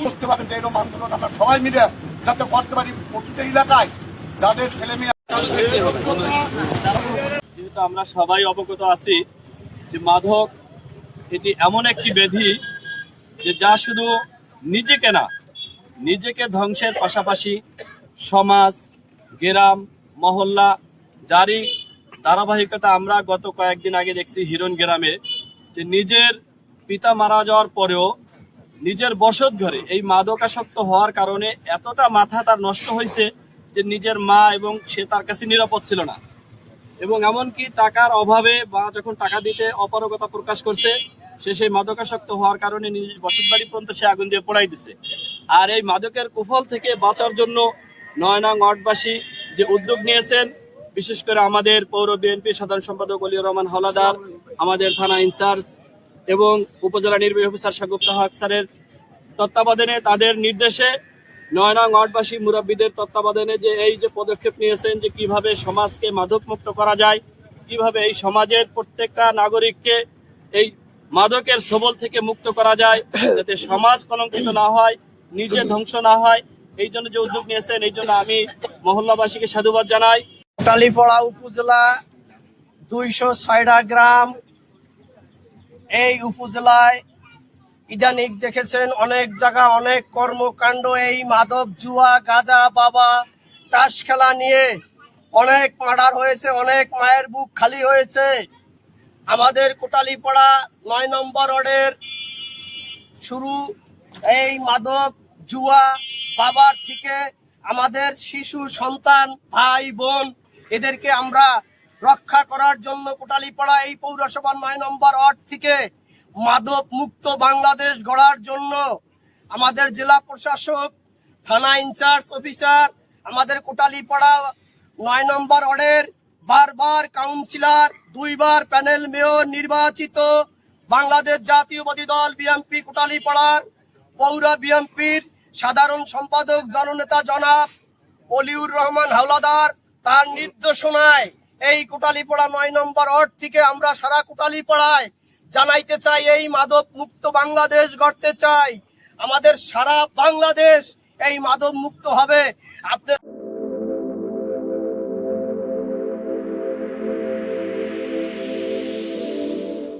বুঝতে পারেন যে এরকম আন্দোলন আমরা সবাই মিলে যাতে করতে পারি প্রতিটা এলাকায় যাদের ছেলে মেয়ে। যেহেতু আমরা সবাই অবগত আছি যে মাদক এটি এমন একটি ব্যাধি যে যা শুধু নিজেকে না, নিজেকে ধ্বংসের পাশাপাশি সমাজ, গ্রাম, মহল্লা, যারই ধারাবাহিকতা আমরা গত কয়েকদিন আগে দেখছি হিরণ গ্রামে, যে নিজের পিতা মারা যাওয়ার পরেও নিজের বসত ঘরে এই মাদকাসক্ত হওয়ার কারণে এতটা মাথা তার নষ্ট হয়েছে যে নিজের মা এবং সে তার কাছে নিরাপদ ছিল না, এবং এমনকি টাকার অভাবে বা যখন টাকা দিতে অপারগতা প্রকাশ করছে সে সেই মাদকাসক্ত হওয়ার কারণে নিজের বসত বাড়ি পর্যন্ত সে আগুন দিয়ে পোড়াই দিছে। আর এই মাদকের কুফল থেকে বাঁচার জন্য ৯ নং ওয়ার্ডবাসী যে উদ্যোগ নিয়েছেন, বিশেষ করে আমাদের পৌর বিএনপি সাধারণ সম্পাদক অলিউর রহমান হাওলাদার, আমাদের থানা ইনচার্জ এবং উপজেলা নির্বাহী অফিসার শাগুফতা হক স্যারের তত্ত্বাবধানে, তাদের নির্দেশে ৯ নং ওয়ার্ডবাসী মুরব্বীদের তত্ত্বাবধানে যে এই যে পদক্ষেপ নিয়েছেন যে কিভাবে সমাজকে মাদক মুক্ত করা যায়, কিভাবে এই সমাজের প্রত্যেকটা নাগরিককে এই মাদকের ছোবল থেকে মুক্ত করা যায়, যাতে সমাজ কলঙ্কিত না হয়, নিজে ধ্বংস না হয়, এই জন্য যে উদ্যোগ নিয়েছেন এই জন্য আমি মহল্লাবাসীকে সাধুবাদ জানাই। কোটালীপাড়া উপজেলা 206টা গ্রাম। এই উপজেলায় ইদানিং দেখেছেন অনেক জায়গা অনেক কর্মকাণ্ড, এই মাদক, জুয়া, গাঁজা, বাবা, তাস খেলা নিয়ে অনেক মার্ডার হয়েছে, অনেক মায়ের বুক খালি হয়েছে। আমাদের কোটালীপাড়া ৯ নম্বর ওয়ার্ডের শুরু এই মাদক, জুয়া, বাবার থেকে আমাদের শিশু সন্তান, ভাই বোন, এদেরকে আমরা রক্ষা করার জন্য কোটালীপাড়া এই পৌরসভার ৯ নম্বর ওয়ার্ড থেকে মাদক মুক্ত বাংলাদেশ গড়ার জন্য আমাদের জেলা প্রশাসক, থানা ইনচার্জ অফিসার, আমাদের কোটালীপাড়া ৯ নম্বর ওয়ার্ডের বারবার কাউন্সিলর, 2 বার প্যানেল মেয়র নির্বাচিত বাংলাদেশ জাতীয়বাদী দল বিএনপি কোটালীপাড়ার পৌর বিএনপির সাধারণ সম্পাদক জননেতা জনাব অলিউর রহমান হাওলাদার, তার নির্দেশনায় এই কোটালীপাড়া ৯ নম্বর ওয়ার্ড থেকে আমরা সারা কোটালীপাড়ায় জানাইতে চাই এই মাদক মুক্ত বাংলাদেশ গড়তে চাই। আমাদের সারা বাংলাদেশ এই মাদক মুক্ত হবে। আপনার